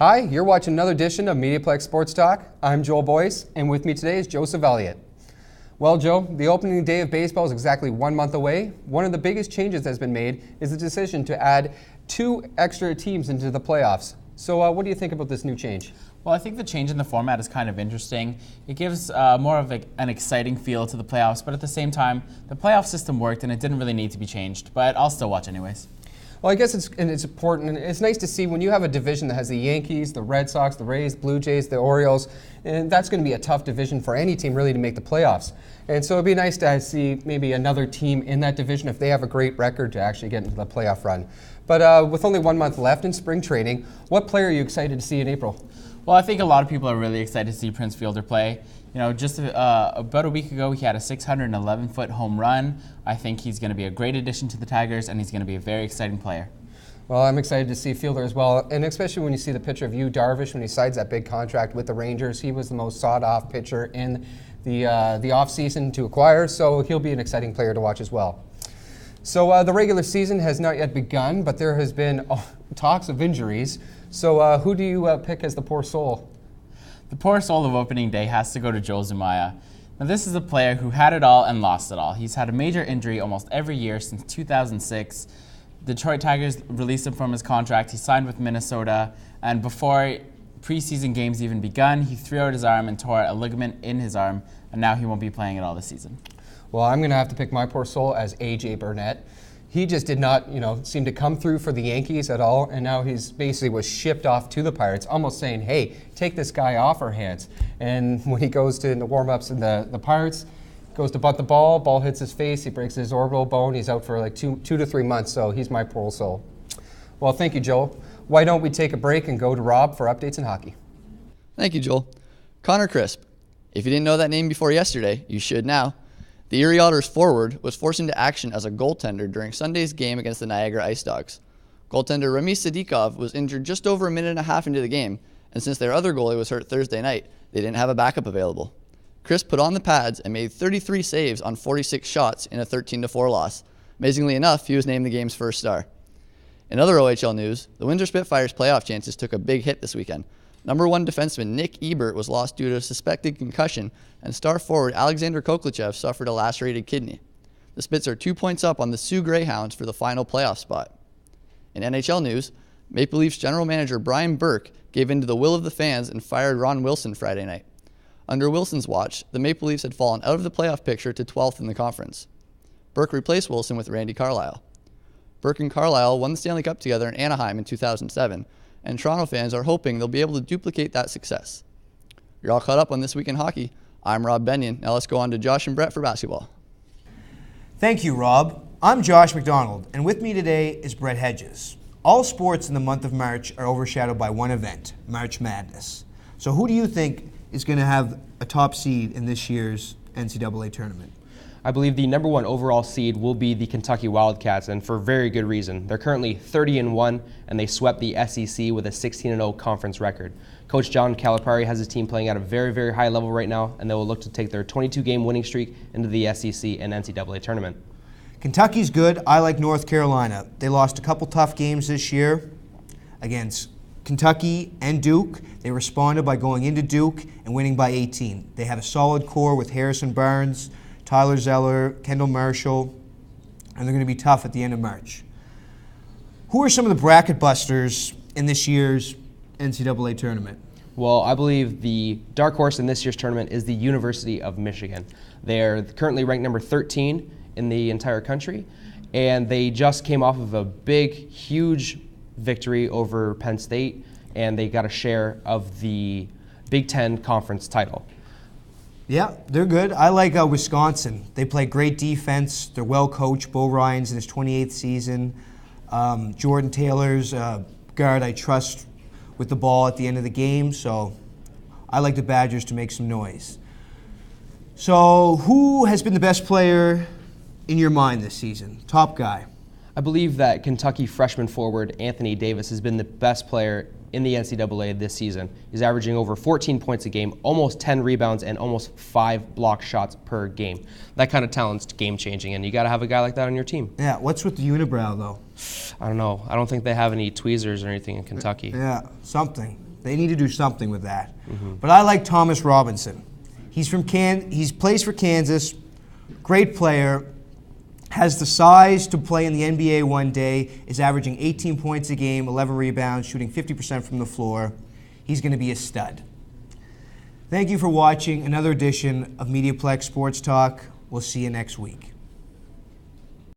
Hi, you're watching another edition of MediaPlex Sports Talk. I'm Joel Boyce, and with me today is Joseph Elliott. Well, Joe, the opening day of baseball is exactly 1 month away. One of the biggest changes that's been made is the decision to add 2 extra teams into the playoffs. So what do you think about this new change? Well, I think the change in the format is kind of interesting. It gives more of an exciting feel to the playoffs, but at the same time, the playoff system worked and it didn't really need to be changed, but I'll still watch anyways. Well, I guess it's important, and it's nice to see when you have a division that has the Yankees, the Red Sox, the Rays, Blue Jays, the Orioles, and that's going to be a tough division for any team really to make the playoffs. And so it'd be nice to see maybe another team in that division if they have a great record to actually get into the playoff run. But with only 1 month left in spring training, what player are you excited to see in April? Well, I think a lot of people are really excited to see Prince Fielder play. You know, just about a week ago, he had a 611-foot home run. I think he's going to be a great addition to the Tigers, and he's going to be a very exciting player. Well, I'm excited to see Fielder as well, and especially when you see the picture of Yu Darvish when he signs that big contract with the Rangers. He was the most sought-off pitcher in the offseason to acquire, so he'll be an exciting player to watch as well. So the regular season has not yet begun, but there has been talks of injuries. So who do you pick as the poor soul? The poor soul of opening day has to go to Joel Zumaya. Now, this is a player who had it all and lost it all. He's had a major injury almost every year since 2006. Detroit Tigers released him from his contract. He signed with Minnesota, and before preseason games even begun, he threw out his arm and tore a ligament in his arm, and now he won't be playing at all this season. Well, I'm going to have to pick my poor soul as A.J. Burnett. He just did not, seem to come through for the Yankees at all, and now he's basically was shipped off to the Pirates, almost saying, hey, take this guy off our hands. And when he goes to the warm-ups in the Pirates, goes to bunt the ball hits his face, he breaks his orbital bone, he's out for like two to 3 months, so he's my poor soul. Well, thank you, Joel. Why don't we take a break and go to Rob for updates in hockey? Thank you, Joel. Connor Crisp. If you didn't know that name before yesterday, you should now. The Erie Otters forward was forced into action as a goaltender during Sunday's game against the Niagara Ice Dogs. Goaltender Remy Sadikov was injured just over a minute and a half into the game, and since their other goalie was hurt Thursday night, they didn't have a backup available. Chris put on the pads and made 33 saves on 46 shots in a 13-4 loss. Amazingly enough, he was named the game's first star. In other OHL news, the Windsor Spitfires' playoff chances took a big hit this weekend. Number 1 defenseman Nick Ebert was lost due to a suspected concussion, and star forward Alexander Koklachev suffered a lacerated kidney. The Spits are 2 points up on the Sioux Greyhounds for the final playoff spot. In NHL news, Maple Leafs general manager Brian Burke gave in to the will of the fans and fired Ron Wilson Friday night. Under Wilson's watch, the Maple Leafs had fallen out of the playoff picture to 12th in the conference. Burke replaced Wilson with Randy Carlyle. Burke and Carlyle won the Stanley Cup together in Anaheim in 2007, and Toronto fans are hoping they'll be able to duplicate that success. You're all caught up on This Week in Hockey. I'm Rob Benneian. Now let's go on to Josh and Brett for basketball. Thank you, Rob. I'm Josh MacDonald, and with me today is Brett Hedges. All sports in the month of March are overshadowed by one event, March Madness. So who do you think is going to have a top seed in this year's NCAA tournament? I believe the number 1 overall seed will be the Kentucky Wildcats, and for very good reason. They're currently 30-1, and they swept the SEC with a 16-0 conference record. Coach John Calipari has his team playing at a very, very high level right now, and they will look to take their 22-game winning streak into the SEC and NCAA tournament. Kentucky's good. I like North Carolina. They lost a couple tough games this year against Kentucky and Duke. They responded by going into Duke and winning by 18. They have a solid core with Harrison Barnes, Tyler Zeller, Kendall Marshall, and they're going to be tough at the end of March. Who are some of the bracket busters in this year's NCAA tournament? Well, I believe the dark horse in this year's tournament is the University of Michigan. They're currently ranked number 13 in the entire country, and they just came off of a big, huge victory over Penn State, and they got a share of the Big Ten conference title. Yeah, they're good. I like Wisconsin. They play great defense. They're well coached. Bo Ryan's in his 28th season. Jordan Taylor's guard I trust with the ball at the end of the game, so I like the Badgers to make some noise. So who has been the best player in your mind this season? Top guy. I believe that Kentucky freshman forward Anthony Davis has been the best player in the NCAA this season. He's averaging over 14 points a game, almost 10 rebounds, and almost 5 block shots per game. That kind of talent's game-changing, and you got to have a guy like that on your team. Yeah, what's with the unibrow, though? I don't know. I don't think they have any tweezers or anything in Kentucky. Yeah, something. They need to do something with that. But I like Thomas Robinson. He's from He's plays for Kansas. Great player. Has the size to play in the NBA one day. Is averaging 18 points a game, 11 rebounds, shooting 50% from the floor. He's going to be a stud. Thank you for watching another edition of MediaPlex Sports Talk. We'll see you next week.